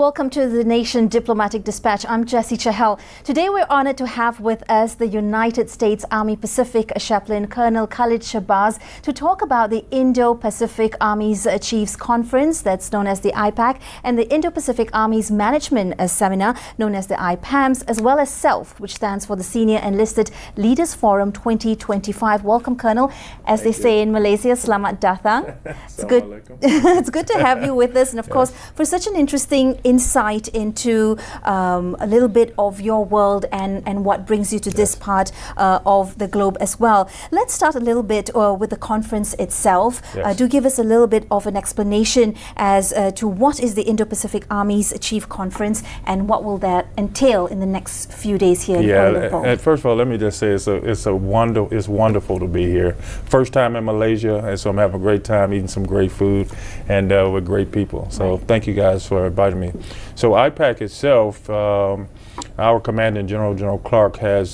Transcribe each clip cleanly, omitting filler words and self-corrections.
Welcome to the Nation Diplomatic Dispatch. I'm Jessie Chahal. Today we're honored to have with us the United States Army Pacific Chaplain Colonel Khallid Shabazz to talk about the Indo-Pacific Army's Chiefs Conference, that's known as the IPAC, and the Indo-Pacific Army's Management Seminar, known as the IPAMS, as well as SELF, which stands for the Senior Enlisted Leaders Forum 2025. Welcome, Colonel. As they say in Malaysia, Selamat Datang. It's good. It's good to have you with us, and of course, for such an interesting insight into a little bit of your world and what brings you to this part of the globe as well. Let's start a little bit with the conference itself. Do give us a little bit of an explanation as to what is the Indo-Pacific Army's Chief Conference and what will that entail in the next few days here in Kuala Lumpur. First of all, let me just say it's wonderful to be here. First time in Malaysia, and so I'm having a great time eating some great food and with great people. So thank you guys for inviting me. So IPAC itself, our Commanding General, General Clark, has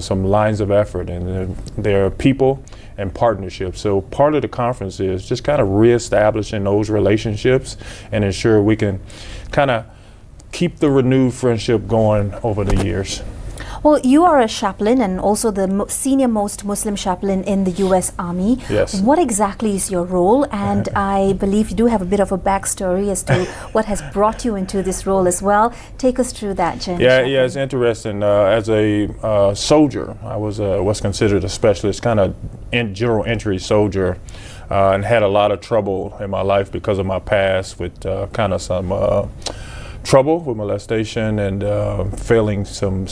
some lines of effort, and there are people and partnerships. So part of the conference is just kind of reestablishing those relationships and ensure we can kind of keep the renewed friendship going over the years. Well, you are a chaplain and also the senior most Muslim chaplain in the U.S. Army. Yes. What exactly is your role? And I believe you do have a bit of a backstory as to what has brought you into this role as well. Take us through that journey. Yeah, it's interesting. As a soldier, I was what's considered a specialist, kind of general entry soldier, and had a lot of trouble in my life because of my past with kind of some trouble with molestation and failing some.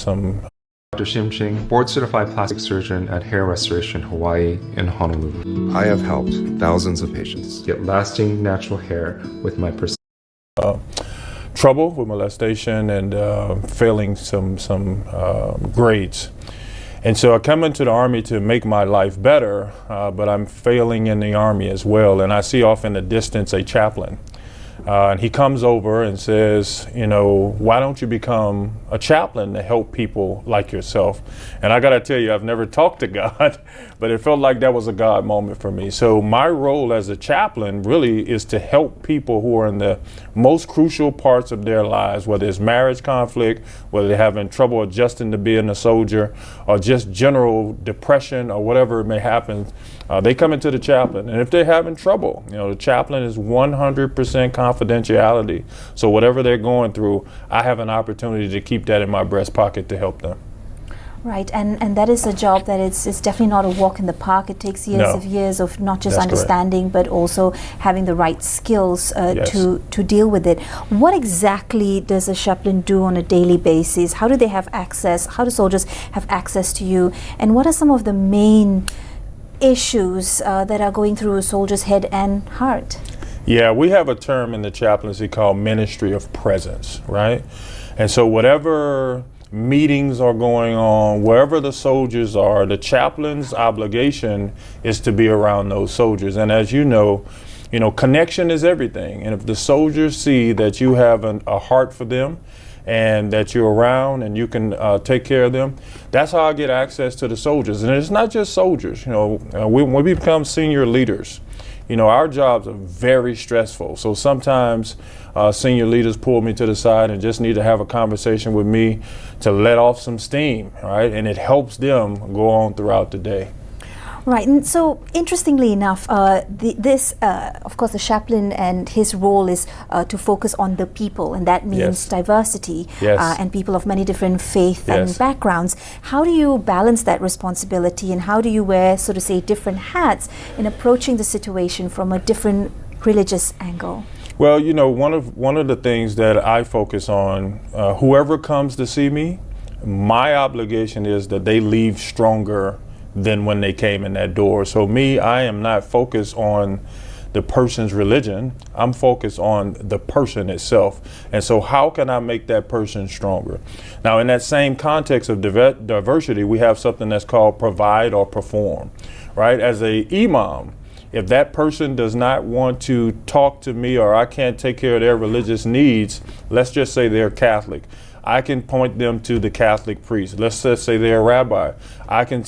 Dr. Shim Ching, board-certified plastic surgeon at Hair Restoration Hawaii in Honolulu. I have helped thousands of patients Get lasting natural hair with my trouble with molestation and failing some grades. And so I come into the Army to make my life better, but I'm failing in the Army as well. And I see off in the distance a chaplain. And he comes over and says, you know, why don't you become a chaplain to help people like yourself? And I got to tell you, I've never talked to God, but it felt like that was a God moment for me. So my role as a chaplain really is to help people who are in the most crucial parts of their lives, whether it's marriage conflict, whether they're having trouble adjusting to being a soldier, or just general depression or whatever it may happen. They come into the chaplain, and if they're having trouble, you know, the chaplain is 100% confidentiality. So whatever they're going through, I have an opportunity to keep that in my breast pocket to help them. Right, and that is a job that it's definitely not a walk in the park. It takes years of not just understanding, but also having the right skills to deal with it. What exactly does a chaplain do on a daily basis? How do they have access? How do soldiers have access to you? And what are some of the main issues that are going through a soldier's head and heart? Yeah, we have a term in the chaplaincy called ministry of presence, right? And so whatever meetings are going on, wherever the soldiers are, the chaplain's obligation is to be around those soldiers. And as you know, connection is everything. And if the soldiers see that you have a heart for them and that you're around and you can take care of them, that's how I get access to the soldiers. And it's not just soldiers. When we become senior leaders, our jobs are very stressful. So sometimes senior leaders pull me to the side and just need to have a conversation with me to let off some steam, right? And it helps them go on throughout the day. Right, and so interestingly enough, of course, the chaplain and his role is to focus on the people, and that means diversity and people of many different faith and backgrounds. How do you balance that responsibility, and how do you wear, so to say, different hats in approaching the situation from a different religious angle? Well, one of the things that I focus on, whoever comes to see me, my obligation is that they leave stronger than when they came in that door. So I am not focused on the person's religion. I'm focused on the person itself. And so how can I make that person stronger? Now, in that same context of diversity, we have something that's called provide or perform, right? As a imam, if that person does not want to talk to me or I can't take care of their religious needs, let's just say they're Catholic, I can point them to the Catholic priest. Let's just say they're a rabbi. I can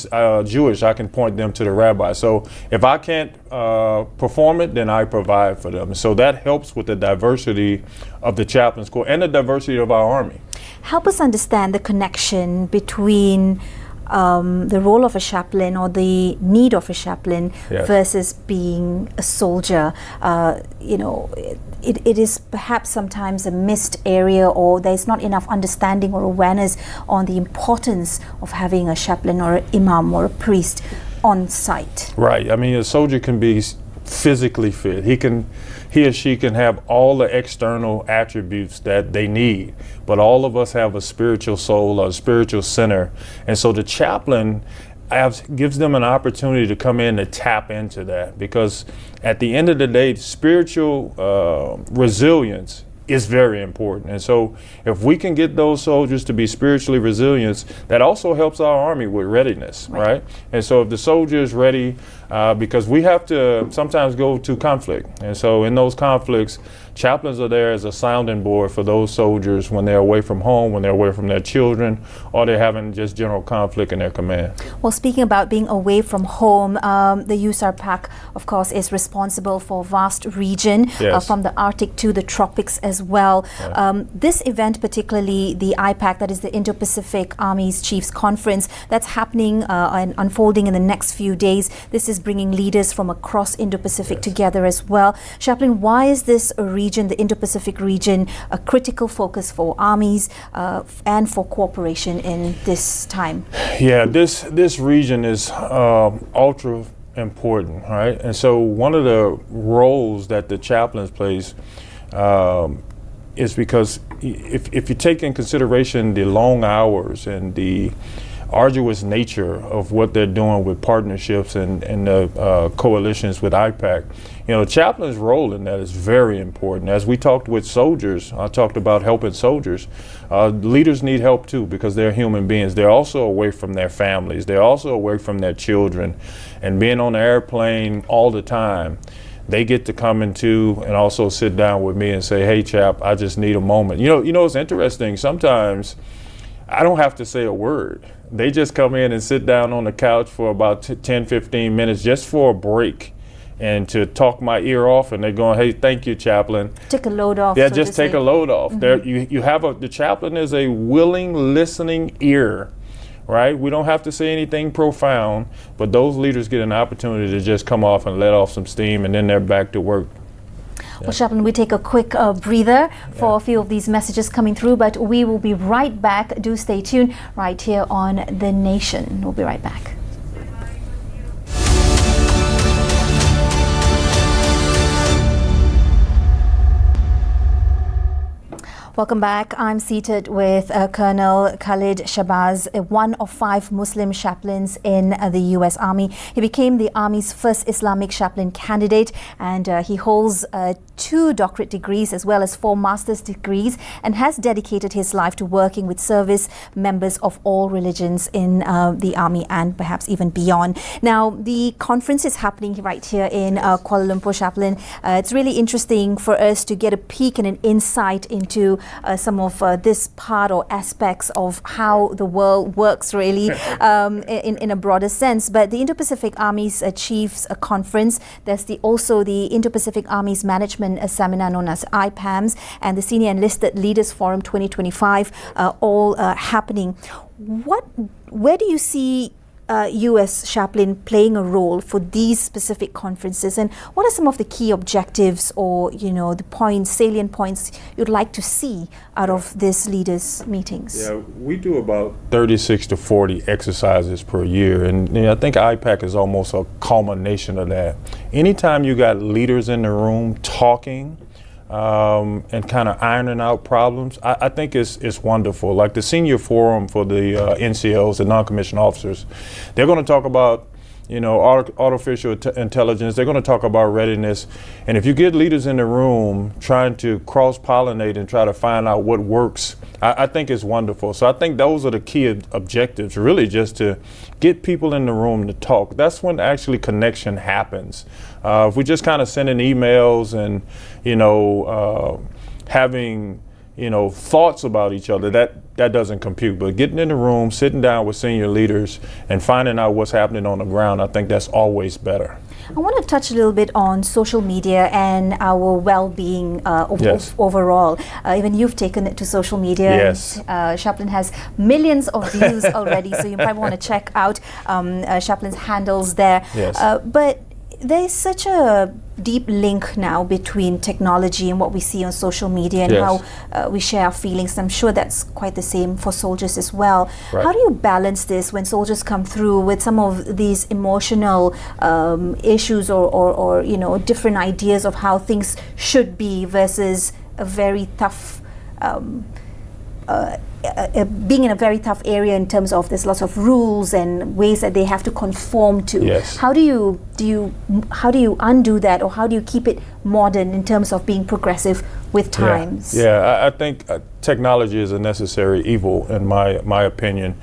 Jewish. I can point them to the rabbi. So if I can't perform it, then I provide for them. So that helps with the diversity of the chaplains corps and the diversity of our Army. Help us understand the connection between the role of a chaplain or the need of a chaplain versus being a soldier. It is perhaps sometimes a missed area, or there's not enough understanding or awareness on the importance of having a chaplain or an imam or a priest on site. Right. I mean, a soldier can be physically fit. He or she can have all the external attributes that they need, but all of us have a spiritual soul or a spiritual center. And so the chaplain gives them an opportunity to come in to tap into that, because at the end of the day, spiritual resilience is very important. And so if we can get those soldiers to be spiritually resilient, that also helps our Army with readiness, right? And so if the soldier is ready, because we have to sometimes go to conflict. And so in those conflicts, chaplains are there as a sounding board for those soldiers when they're away from home, when they're away from their children, or they're having just general conflict in their command. Well, speaking about being away from home, the USARPAC, of course, is responsible for a vast region from the Arctic to the tropics as well. This event, particularly the IPAC, that is the Indo-Pacific Army's Chiefs Conference, that's happening and unfolding in the next few days. This is bringing leaders from across Indo-Pacific together as well. Chaplain, why is this a region, the Indo-Pacific region, a critical focus for armies and for cooperation in this time? Yeah, this region is ultra important, right? And so one of the roles that the chaplains plays is because if you take in consideration the long hours and the arduous nature of what they're doing with partnerships and the coalitions with IPAC, the chaplain's role in that is very important. As we talked with soldiers, I talked about helping soldiers. Leaders need help too, because they're human beings. They're also away from their families. They're also away from their children. And being on the airplane all the time, they get to come into and also sit down with me and say, hey, chap, I just need a moment. It's interesting. Sometimes I don't have to say a word. They just come in and sit down on the couch for about 10, 15 minutes just for a break and to talk my ear off, and they're going, hey, thank you, chaplain. Take a load off. Yeah, just take a load off. Mm-hmm. The chaplain is a willing, listening ear, right? We don't have to say anything profound, but those leaders get an opportunity to just come off and let off some steam, and then they're back to work. Well, Chaplain, we take a quick breather for a few of these messages coming through, but we will be right back. Do stay tuned right here on The Nation. We'll be right back. Welcome back. I'm seated with Colonel Khallid Shabazz, one of 5 Muslim chaplains in the U.S. Army. He became the Army's first Islamic chaplain candidate, and he holds 2 doctorate degrees as well as 4 master's degrees, and has dedicated his life to working with service members of all religions in the Army and perhaps even beyond. Now, the conference is happening right here in Kuala Lumpur, Chaplain. It's really interesting for us to get a peek and an insight into some of this part or aspects of how the world works really in a broader sense. But the Indo-Pacific Army's Chiefs Conference, there's also the Indo-Pacific Army's Management Seminar known as IPAMS, and the Senior Enlisted Leaders Forum 2025 all happening. Where do you see U.S. chaplain playing a role for these specific conferences, and what are some of the key objectives or the salient points you'd like to see out of these leaders meetings? Yeah, we do about 36 to 40 exercises per year, and I think IPAC is almost a culmination of that. Anytime you got leaders in the room talking and kind of ironing out problems, I think it's wonderful. Like the senior forum for the NCOs, the non-commissioned officers, they're going to talk about artificial intelligence. They're going to talk about readiness. And if you get leaders in the room trying to cross-pollinate and try to find out what works, I think it's wonderful. So I think those are the key objectives, really, just to get people in the room to talk. That's when actually connection happens. If we just kind of sending emails and, having thoughts about each other, that doesn't compute. But getting in the room, sitting down with senior leaders and finding out what's happening on the ground, I think that's always better. I want to touch a little bit on social media and our well-being Yes. overall. Even you've taken it to social media. Yes. And, Chaplain has millions of views already, so you might want to check out Chaplain's handles there. Yes. But there's such a deep link now between technology and what we see on social media and Yes. how we share our feelings. I'm sure that's quite the same for soldiers as well. Right. How do you balance this when soldiers come through with some of these emotional issues or different ideas of how things should be versus a very tough being in a very tough area in terms of there's lots of rules and ways that they have to conform to. Yes. How do you undo that, or how do you keep it modern in terms of being progressive with times? Yeah, I think technology is a necessary evil in my opinion.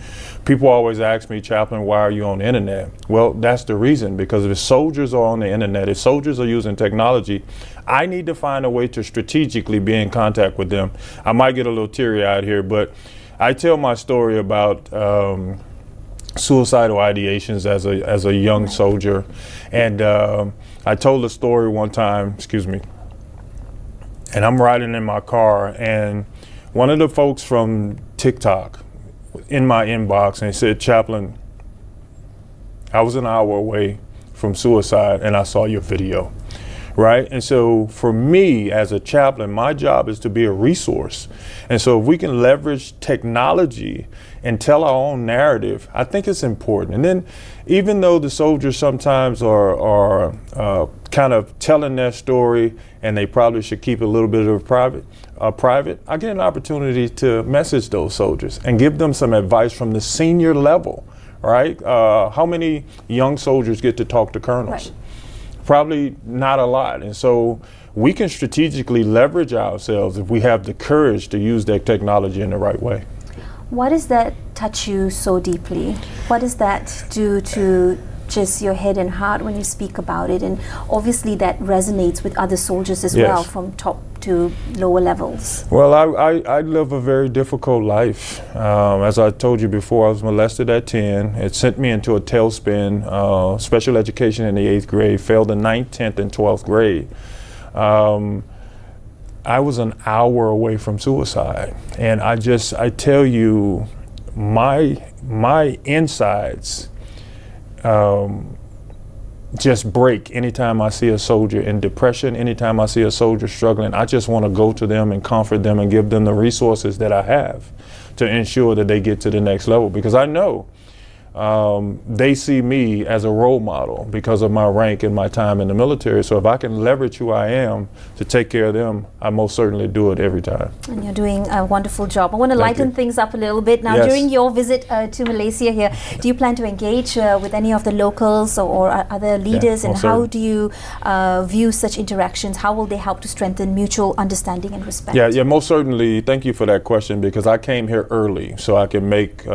People always ask me, Chaplain, why are you on the internet? Well, that's the reason, because if soldiers are on the internet, if soldiers are using technology, I need to find a way to strategically be in contact with them. I might get a little teary-eyed here, but I tell my story about suicidal ideations as a young soldier. And I told a story one time, and I'm riding in my car, and one of the folks from TikTok in my inbox, and he said, Chaplain, I was an hour away from suicide and I saw your video. Right? And so for me as a chaplain, my job is to be a resource. And so if we can leverage technology and tell our own narrative, I think it's important. And then even though the soldiers sometimes are kind of telling their story and they probably should keep a little bit of private, I get an opportunity to message those soldiers and give them some advice from the senior level, right? How many young soldiers get to talk to colonels? Right. Probably not a lot. And so we can strategically leverage ourselves if we have the courage to use that technology in the right way. Why does that touch you so deeply? What does that do to just your head and heart when you speak about it? And obviously that resonates with other soldiers as Yes. well, from top to lower levels. Well, I live a very difficult life. As I told you before, I was molested at 10. It sent me into a tailspin, special education in the 8th grade, failed the 9th, 10th, and 12th grade. I was an hour away from suicide. And I tell you, my insides just break anytime I see a soldier in depression, anytime I see a soldier struggling. I just want to go to them and comfort them and give them the resources that I have to ensure that they get to the next level, because I know they see me as a role model because of my rank and my time in the military. So if I can leverage who I am to take care of them, I most certainly do it every time. And you're doing a wonderful job. I want to Thank lighten you. things up a little bit. Now, Yes. during your visit to Malaysia here, do you plan to engage with any of the locals or other leaders? And most how certainly. do you view such interactions? How will they help to strengthen mutual understanding and respect? Yeah, most certainly. Thank you for that question, because I came here early so I can make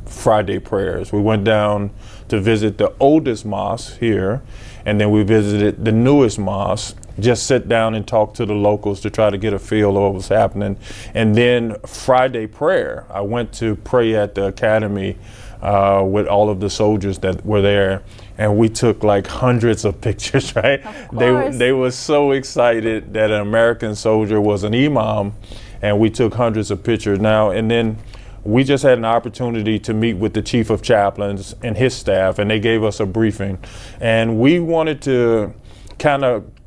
Friday prayers. We went down to visit the oldest mosque here, and then we visited the newest mosque, just sit down and talk to the locals to try to get a feel of what was happening. And then Friday prayer, I went to pray at the academy with all of the soldiers that were there, and we took like hundreds of pictures, right? They were so excited that an American soldier was an imam, and we took hundreds of pictures. Now, and then we just had an opportunity to meet with the chief of chaplains and his staff, and they gave us a briefing. And we wanted to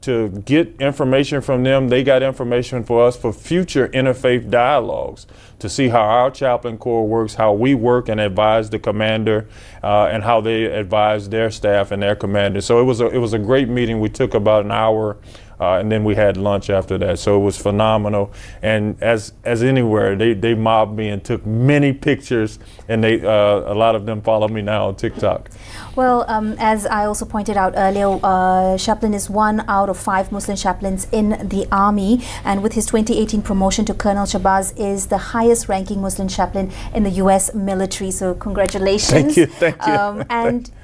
to get information from them. They got information for us for future interfaith dialogues to see how our chaplain corps works, how we work and advise the commander, and how they advise their staff and their commander. So it was a great meeting. We took about an hour. And then we had lunch after that. So it was phenomenal. And as anywhere, they mobbed me and took many pictures, and a lot of them follow me now on TikTok. Well, as I also pointed out earlier, Chaplain is 1 out of 5 Muslim chaplains in the Army, and with his 2018 promotion to Colonel, Shabazz is the highest ranking Muslim chaplain in the US military. So congratulations. Thank you.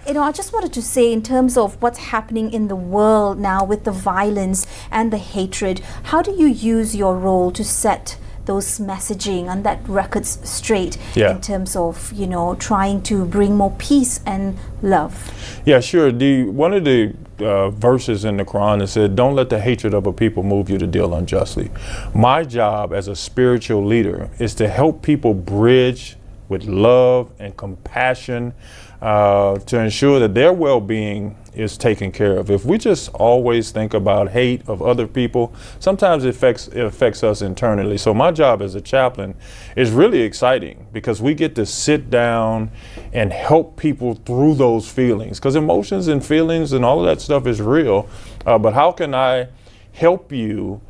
And I just wanted to say, in terms of what's happening in the world now with the violence and the hatred, how do you use your role to set those messaging and that records straight Yeah. in terms of, trying to bring more peace and love? Yeah, sure. One of the verses in the Quran that said, "Don't let the hatred of a people move you to deal unjustly." My job as a spiritual leader is to help people bridge with love and compassion to ensure that their well-being is taken care of. If we just always think about hate of other people, sometimes it affects us internally. So my job as a chaplain is really exciting because we get to sit down and help people through those feelings, because emotions and feelings and all of that stuff is real. But how can I help you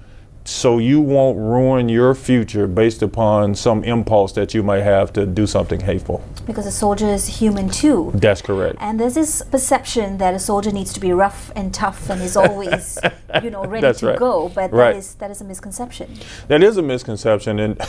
so you won't ruin your future based upon some impulse that you might have to do something hateful? Because a soldier is human too. That's correct. And there's this perception that a soldier needs to be rough and tough and is always, ready That's to right. go. But Right. that is a misconception. That is a misconception. And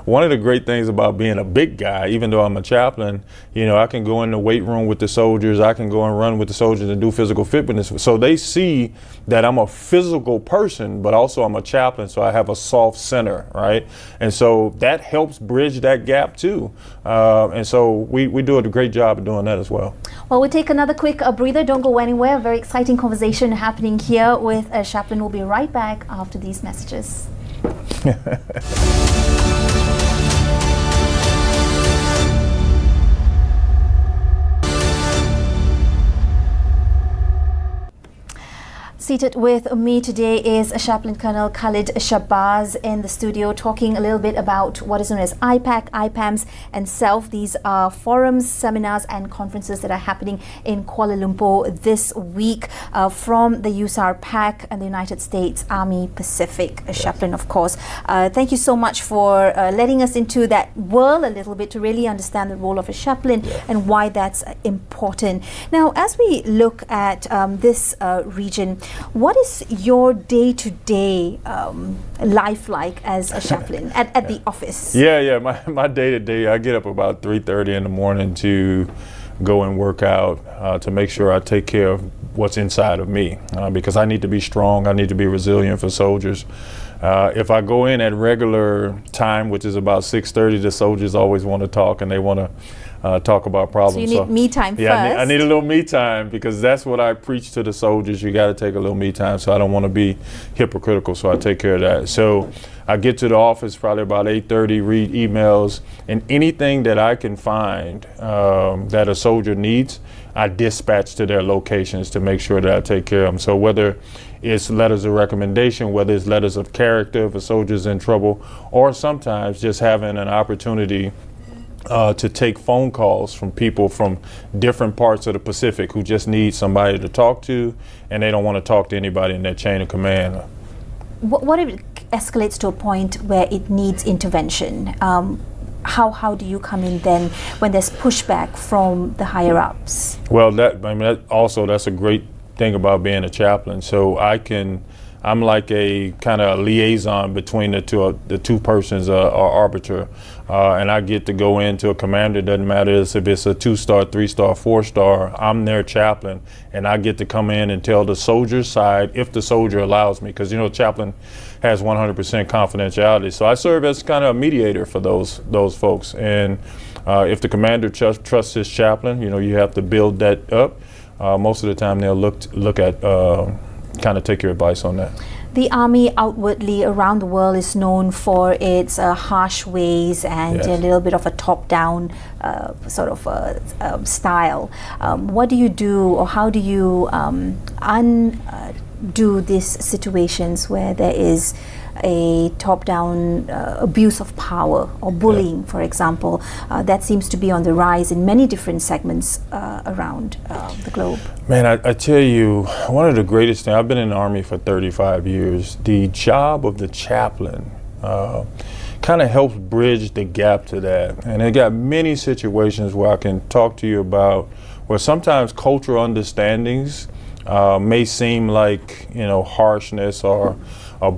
one of the great things about being a big guy, even though I'm a chaplain, I can go in the weight room with the soldiers, I can go and run with the soldiers and do physical fitness. So they see that I'm a physical person, but also I'm a chaplain, so I have a soft center, right? And so that helps bridge that gap too. And so we do a great job of doing that as well. Well, we'll take another quick breather. Don't go anywhere. Very exciting conversation happening here with a chaplain. We'll be right back after these messages. Seated with me today is Chaplain Colonel Khallid Shabazz in the studio, talking a little bit about what is known as IPAC, IPAMS, and SELF. These are forums, seminars, and conferences that are happening in Kuala Lumpur this week from the USAR PAC and the United States Army Pacific. Chaplain, of course. Thank you so much for letting us into that world a little bit to really understand the role of a chaplain and why that's important. Now, as we look at this region, what is your day-to-day life like as a chaplain at the office? Yeah. My day-to-day, I get up about 3:30 in the morning to go and work out to make sure I take care of what's inside of me because I need to be strong. I need to be resilient for soldiers. If I go in at regular time, which is about 6:30, the soldiers always want to talk and they want to talk about problems. So you need me time first. Yeah, I need a little me time because that's what I preach to the soldiers. You got to take a little me time. So I don't want to be hypocritical. So I take care of that. So I get to the office probably about 8:30, read emails, and anything that I can find that a soldier needs, I dispatch to their locations to make sure that I take care of them. So whether it's letters of recommendation, whether it's letters of character if a soldier's in trouble, or sometimes just having an opportunity to take phone calls from people from different parts of the Pacific who just need somebody to talk to and they don't want to talk to anybody in their chain of command. What if it escalates to a point where it needs intervention? How do you come in then when there's pushback from the higher ups? Well, that's a great thing about being a chaplain. So I'm like a kind of liaison between the two persons, or arbiter, and I get to go into a commander. Doesn't matter if it's a 2-star, 3-star, 4-star. I'm their chaplain, and I get to come in and tell the soldier's side if the soldier allows me, because chaplain has 100% confidentiality. So I serve as kind of a mediator for those folks. And if the commander trusts his chaplain, you have to build that up. Most of the time, they'll look at kind of take your advice on that. The Army outwardly around the world is known for its harsh ways and a little bit of a top-down sort of style. What do you do, or how do you undo these situations where there is a top-down abuse of power or bullying, for example, that seems to be on the rise in many different segments around the globe? Man, I tell you, one of the greatest things, I've been in the Army for 35 years, the job of the chaplain kind of helps bridge the gap to that. And I got many situations where I can talk to you about where sometimes cultural understandings may seem like, harshness or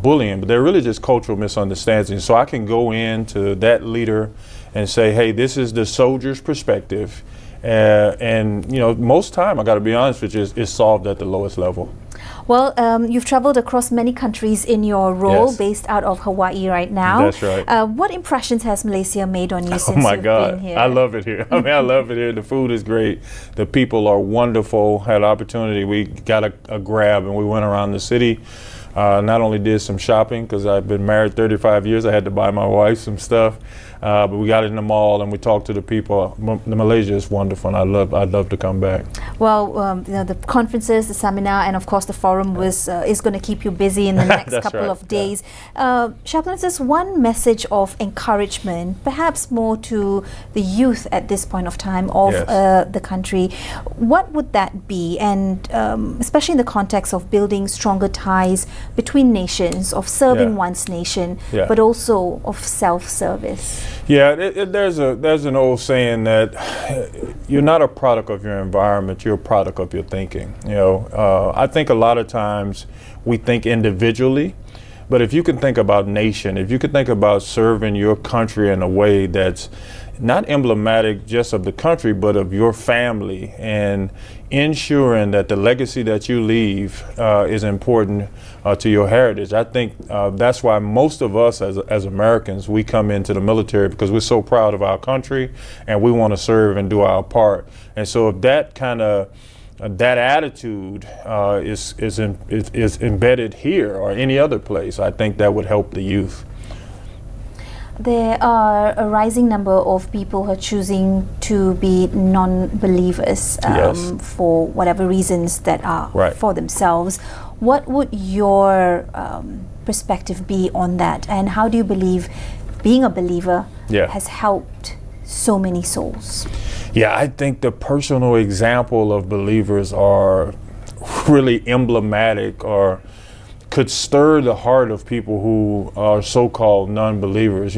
bullying, but they're really just cultural misunderstandings. So I can go into that leader and say, hey, this is the soldier's perspective. And most time, I got to be honest with you, it's solved at the lowest level. Well, you've traveled across many countries in your role, Yes. based out of Hawaii right now. That's right. What impressions has Malaysia made on you since Oh my you've God, been here? I love it here. I mean, I love it here. The food is great. The people are wonderful. Had an opportunity. We got a grab and we went around the city. Not only did some shopping, because I've been married 35 years, I had to buy my wife some stuff. But we got in the mall and we talked to the people. Malaysia is wonderful, and I'd love to come back. Well, the conferences, the seminar, and of course the forum is going to keep you busy in the next That's couple right, of days. Chaplain, just one message of encouragement, perhaps more to the youth at this point of time of Yes. the country. What would that be? And especially in the context of building stronger ties between nations, of serving Yeah. one's nation, Yeah. but also of self-service. Yeah, there's an old saying that you're not a product of your environment, you're a product of your thinking. I think a lot of times we think individually, but if you can think about nation, if you can think about serving your country in a way that's not emblematic just of the country, but of your family, and ensuring that the legacy that you leave is important to your heritage. I think that's why most of us as Americans, we come into the military because we're so proud of our country and we want to serve and do our part. And so if that kind of that attitude is embedded here or any other place, I think that would help the youth. There are a rising number of people who are choosing to be non-believers Yes. for whatever reasons that are Right. for themselves. What would your perspective be on that? And how do you believe being a believer Yeah. has helped so many souls? Yeah, I think the personal example of believers are really emblematic or could stir the heart of people who are so-called non-believers.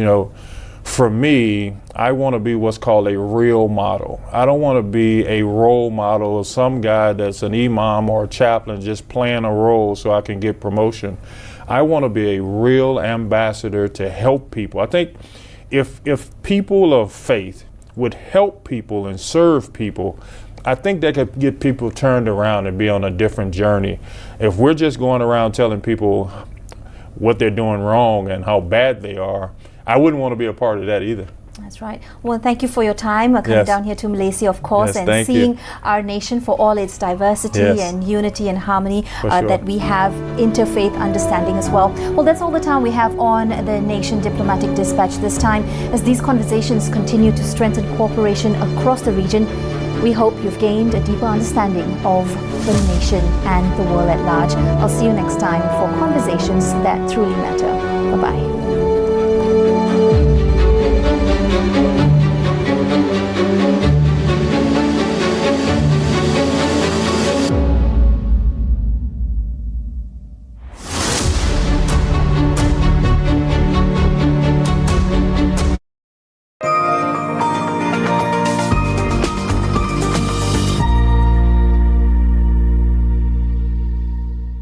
For me, I want to be what's called a real model. I don't want to be a role model of some guy that's an imam or a chaplain just playing a role so I can get promotion. I want to be a real ambassador to help people. I think if people of faith would help people and serve people, I think that could get people turned around and be on a different journey. If we're just going around telling people what they're doing wrong and how bad they are, I wouldn't want to be a part of that either. That's right. Well, thank you for your time coming Yes. down here to Malaysia, of course, Yes, and thank seeing you. our nation for all its diversity Yes. and unity and harmony For sure. that we have, interfaith understanding as well. Well, that's all the time we have on the Nation Diplomatic Dispatch this time. As these conversations continue to strengthen cooperation across the region, we hope you've gained a deeper understanding of the nation and the world at large. I'll see you next time for conversations that truly matter. Bye-bye.